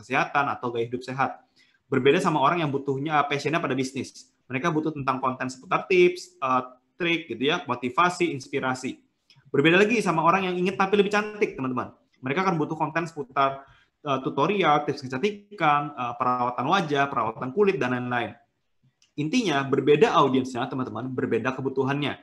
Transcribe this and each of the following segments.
kesehatan atau gaya hidup sehat. Berbeda sama orang yang butuhnya passionnya pada bisnis. Mereka butuh tentang konten seputar tips, trik gitu ya, motivasi, inspirasi. Berbeda lagi sama orang yang ingin tampil lebih cantik, teman-teman. Mereka akan butuh konten seputar tutorial, tips kecantikan, perawatan wajah, perawatan kulit, dan lain-lain. Intinya, berbeda audiensnya, teman-teman, berbeda kebutuhannya.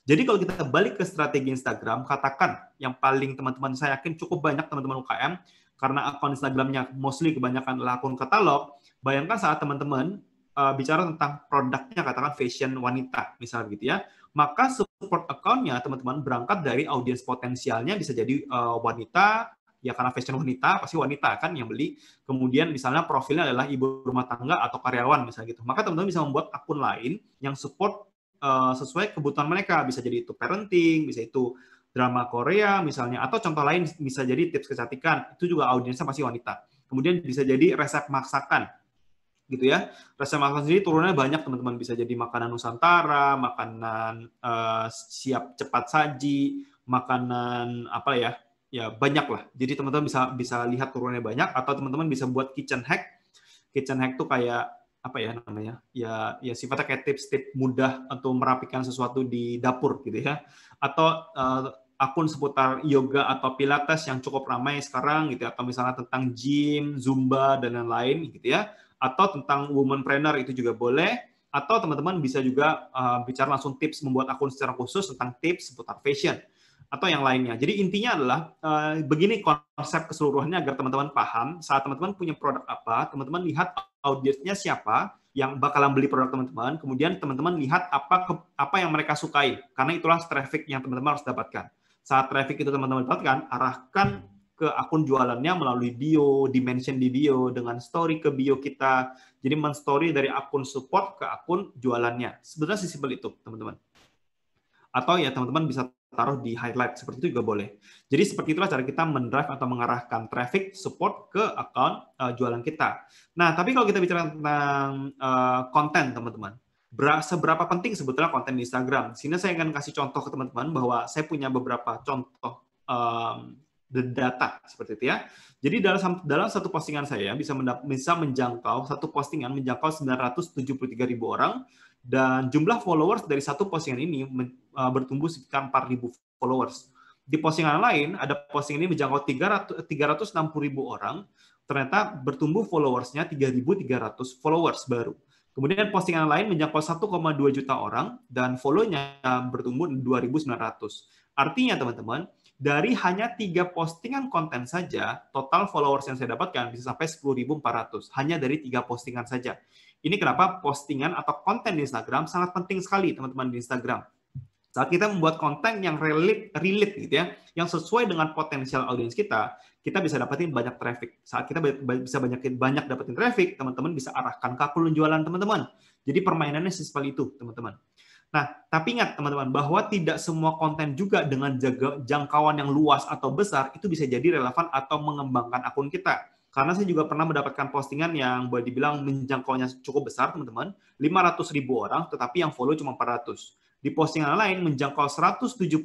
Jadi kalau kita balik ke strategi Instagram, katakan yang paling teman-teman saya yakin cukup banyak teman-teman UKM, karena akun Instagramnya mostly kebanyakan adalah akun katalog, bayangkan saat teman-teman bicara tentang produknya, katakan fashion wanita, misalnya gitu ya, maka support account-nya teman-teman berangkat dari audiens potensialnya bisa jadi wanita, ya karena fashion wanita, pasti wanita kan yang beli, kemudian misalnya profilnya adalah ibu rumah tangga atau karyawan, misalnya gitu. Maka teman-teman bisa membuat akun lain yang support sesuai kebutuhan mereka, bisa jadi itu parenting, bisa itu drama Korea misalnya, atau contoh lain bisa jadi tips kecantikan, itu juga audiensnya pasti wanita. Kemudian bisa jadi resep masakan, gitu ya. Resep masakan sendiri turunannya banyak teman-teman, bisa jadi makanan Nusantara, makanan siap cepat saji, makanan apa ya banyak lah. Jadi teman-teman bisa lihat turunannya banyak, atau teman-teman bisa buat kitchen hack. Kitchen hack tuh kayak apa ya namanya, ya sifatnya kayak tips-tips mudah untuk merapikan sesuatu di dapur gitu ya, atau akun seputar yoga atau pilates yang cukup ramai sekarang gitu ya, atau misalnya tentang gym, zumba dan lain-lain gitu ya, atau tentang womanpreneur itu juga boleh, atau teman-teman bisa juga bicara langsung tips, membuat akun secara khusus tentang tips seputar fashion atau yang lainnya. Jadi intinya adalah begini konsep keseluruhannya agar teman-teman paham, saat teman-teman punya produk apa, teman-teman lihat audiensnya siapa yang bakalan beli produk teman-teman, kemudian teman-teman lihat apa yang mereka sukai, karena itulah traffic yang teman-teman harus dapatkan. Saat traffic itu teman-teman dapatkan, arahkan ke akun jualannya melalui bio, dimension di bio, dengan story ke bio kita. Jadi men-story dari akun support ke akun jualannya. Sebenarnya sesimpel itu, teman-teman. Atau ya teman-teman bisa taruh di highlight, seperti itu juga boleh. Jadi seperti itulah cara kita mendrive atau mengarahkan traffic support ke akun jualan kita. Nah, tapi kalau kita bicara tentang konten, teman-teman, seberapa penting sebetulnya konten di Instagram? Di sini saya akan kasih contoh ke teman-teman bahwa saya punya beberapa contoh data seperti itu ya. Jadi dalam satu postingan saya bisa menjangkau, satu postingan menjangkau 973.000 orang, dan jumlah followers dari satu postingan ini bertumbuh sekitar 4.000 followers. Di postingan lain, ada postingan ini menjangkau 360.000 orang, ternyata bertumbuh followersnya 3.300 followers baru. Kemudian postingan lain menjangkau 1,2 juta orang, dan follow-nya bertumbuh 2.900. Artinya, teman-teman, dari hanya 3 postingan konten saja, total followers yang saya dapatkan bisa sampai 10.400. Hanya dari 3 postingan saja. Ini kenapa postingan atau konten di Instagram sangat penting sekali, teman-teman, di Instagram. Saat kita membuat konten yang relate gitu ya, yang sesuai dengan potensial audiens kita bisa dapetin banyak traffic. Saat kita bisa banyak dapetin traffic, teman-teman bisa arahkan ke akun jualan teman-teman. Jadi permainannya sesimpel itu, teman-teman. Nah, tapi ingat teman-teman, bahwa tidak semua konten juga dengan jangkauan yang luas atau besar itu bisa jadi relevan atau mengembangkan akun kita. Karena saya juga pernah mendapatkan postingan yang boleh dibilang menjangkaunya cukup besar, teman-teman, 500.000 orang, tetapi yang follow cuma 400. Di postingan lain menjangkau 175.000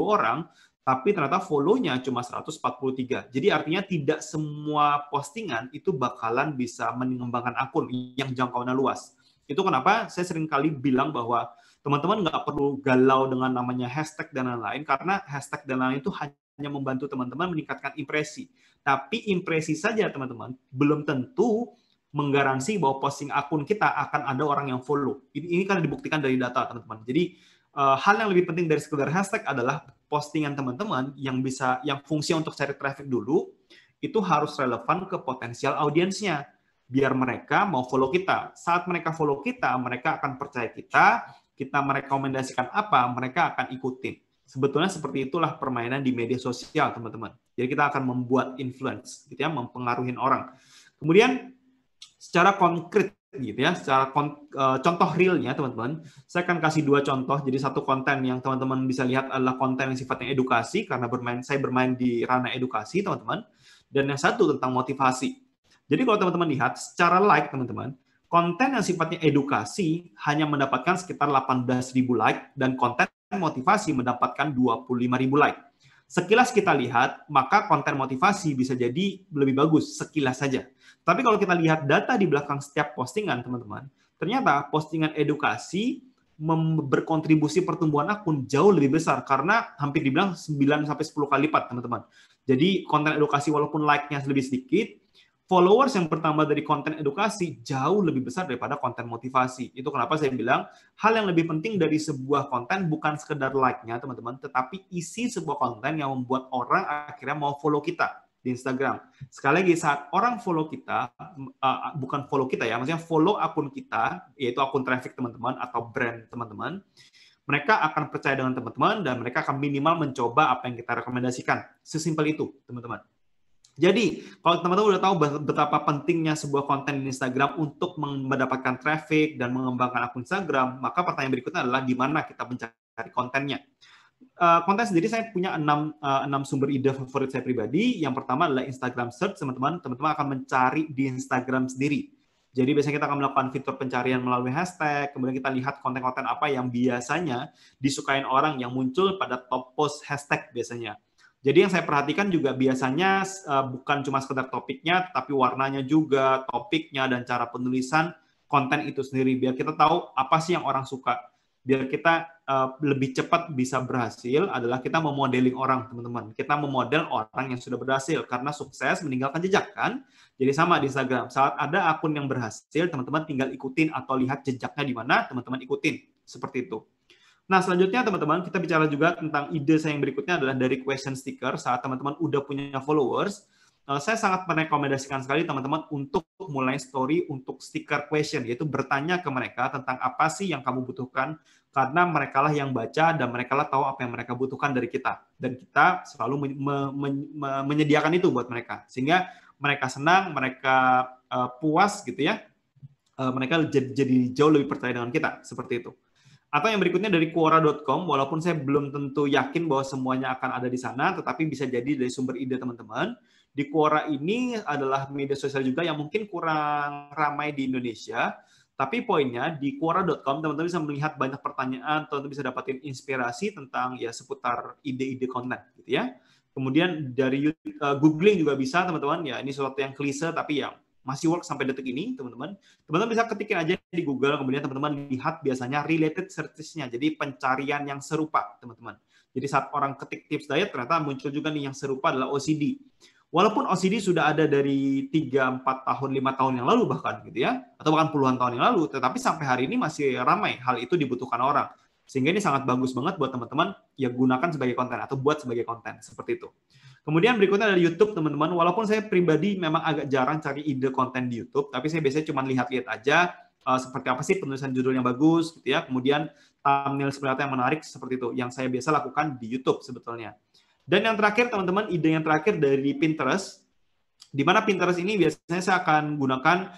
orang, tapi ternyata follow-nya cuma 143. Jadi artinya tidak semua postingan itu bakalan bisa mengembangkan akun yang jangkauannya luas. Itu kenapa saya sering kali bilang bahwa teman-teman nggak perlu galau dengan namanya hashtag dan lain-lain, karena hashtag dan lain-lain itu hanya membantu teman-teman meningkatkan impresi. Tapi impresi saja, teman-teman, belum tentu menggaransi bahwa posting akun kita akan ada orang yang follow. Ini kan dibuktikan dari data, teman-teman. Jadi hal yang lebih penting dari sekedar hashtag adalah postingan teman-teman yang fungsi untuk cari traffic dulu, itu harus relevan ke potensial audiensnya. Biar mereka mau follow kita. Saat mereka follow kita, mereka akan percaya kita merekomendasikan apa, mereka akan ikutin. Sebetulnya seperti itulah permainan di media sosial, teman-teman. Jadi kita akan membuat influence, gitu ya, mempengaruhi orang. Kemudian secara konkret, gitu ya, secara contoh realnya, teman-teman, saya akan kasih 2 contoh. Jadi satu konten yang teman-teman bisa lihat adalah konten yang sifatnya edukasi, karena saya bermain di ranah edukasi, teman-teman. Dan yang satu tentang motivasi. Jadi kalau teman-teman lihat secara like, teman-teman, konten yang sifatnya edukasi hanya mendapatkan sekitar 18.000 like, dan konten motivasi mendapatkan 25.000 like. Sekilas kita lihat, maka konten motivasi bisa jadi lebih bagus sekilas saja. Tapi kalau kita lihat data di belakang setiap postingan, teman-teman, ternyata postingan edukasi berkontribusi pertumbuhan akun jauh lebih besar karena hampir dibilang 9 sampai 10 kali lipat, teman-teman. Jadi konten edukasi walaupun like-nya lebih sedikit, followers yang bertambah dari konten edukasi jauh lebih besar daripada konten motivasi. Itu kenapa saya bilang hal yang lebih penting dari sebuah konten bukan sekedar like-nya, teman-teman, tetapi isi sebuah konten yang membuat orang akhirnya mau follow kita di Instagram. Sekali lagi, saat orang follow kita, bukan follow kita ya, maksudnya follow akun kita, yaitu akun traffic teman-teman atau brand teman-teman, mereka akan percaya dengan teman-teman dan mereka akan minimal mencoba apa yang kita rekomendasikan. Sesimpel itu, teman-teman. Jadi, kalau teman-teman udah tahu betapa pentingnya sebuah konten di Instagram untuk mendapatkan traffic dan mengembangkan akun Instagram, maka pertanyaan berikutnya adalah gimana kita mencari kontennya. Konten sendiri saya punya 6 sumber ide favorit saya pribadi. Yang pertama adalah Instagram search, teman-teman. Teman-teman akan mencari di Instagram sendiri. Jadi biasanya kita akan melakukan fitur pencarian melalui hashtag, kemudian kita lihat konten-konten apa yang biasanya disukain orang yang muncul pada top post hashtag biasanya. Jadi yang saya perhatikan juga biasanya bukan cuma sekedar topiknya, tapi warnanya juga, topiknya, dan cara penulisan konten itu sendiri. Biar kita tahu apa sih yang orang suka. Biar kita lebih cepat bisa berhasil adalah kita memodeling orang, teman-teman. Kita memodel orang yang sudah berhasil. Karena sukses meninggalkan jejak, kan? Jadi sama di Instagram. Saat ada akun yang berhasil, teman-teman tinggal ikutin atau lihat jejaknya di mana, teman-teman ikutin. Seperti itu. Nah, selanjutnya teman-teman, kita bicara juga tentang ide saya yang berikutnya adalah dari question sticker. Saat teman-teman udah punya followers, saya sangat merekomendasikan sekali teman-teman untuk mulai story untuk sticker question, yaitu bertanya ke mereka tentang apa sih yang kamu butuhkan, karena mereka lah yang baca dan mereka lah tahu apa yang mereka butuhkan dari kita. Dan kita selalu menyediakan itu buat mereka. Sehingga mereka senang, mereka puas gitu ya. Mereka jadi jauh lebih percaya dengan kita, seperti itu. Atau yang berikutnya dari Quora.com, walaupun saya belum tentu yakin bahwa semuanya akan ada di sana, tetapi bisa jadi dari sumber ide teman-teman. Di Quora ini adalah media sosial juga yang mungkin kurang ramai di Indonesia, tapi poinnya di Quora.com teman-teman bisa melihat banyak pertanyaan, teman-teman bisa dapatin inspirasi tentang ya seputar ide-ide konten gitu ya. Kemudian dari googling juga bisa teman-teman, ya ini sesuatu yang klise tapi yang masih work sampai detik ini, teman-teman. Teman-teman bisa ketikin aja di Google, kemudian teman-teman lihat biasanya related searches-nya, jadi pencarian yang serupa, teman-teman. Jadi saat orang ketik tips diet, ternyata muncul juga nih yang serupa adalah OCD. Walaupun OCD sudah ada dari 3, 4 tahun, 5 tahun yang lalu bahkan, gitu ya, atau bahkan puluhan tahun yang lalu, tetapi sampai hari ini masih ramai hal itu dibutuhkan orang. Sehingga ini sangat bagus banget buat teman-teman ya gunakan sebagai konten atau buat sebagai konten, seperti itu. Kemudian berikutnya ada YouTube, teman-teman. Walaupun saya pribadi memang agak jarang cari ide konten di YouTube, tapi saya biasanya cuma lihat-lihat aja seperti apa sih penulisan judul yang bagus, gitu ya. Kemudian thumbnail seperti apa yang menarik, seperti itu. Yang saya biasa lakukan di YouTube sebetulnya. Dan yang terakhir, teman-teman, ide yang terakhir dari Pinterest. Di mana Pinterest ini biasanya saya akan gunakan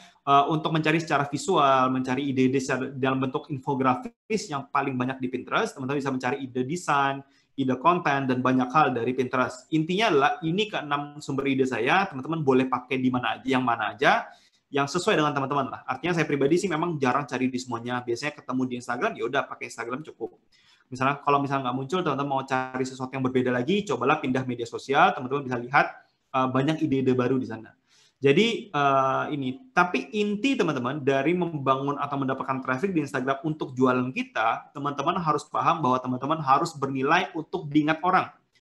untuk mencari secara visual, mencari ide-ide dalam bentuk infografis yang paling banyak di Pinterest. Teman-teman bisa mencari ide desain, ide konten, dan banyak hal dari Pinterest. Intinya adalah ini ke-6 sumber ide saya, teman-teman boleh pakai di mana aja, yang mana aja, yang sesuai dengan teman-teman lah. Artinya saya pribadi sih memang jarang cari di semuanya. Biasanya ketemu di Instagram, ya udah pakai Instagram cukup. Misalnya kalau misalnya nggak muncul, teman-teman mau cari sesuatu yang berbeda lagi, cobalah pindah media sosial, teman-teman bisa lihat banyak ide-ide baru di sana. Jadi ini, tapi inti teman-teman dari membangun atau mendapatkan traffic di Instagram untuk jualan kita, teman-teman harus paham bahwa teman-teman harus bernilai untuk diingat orang.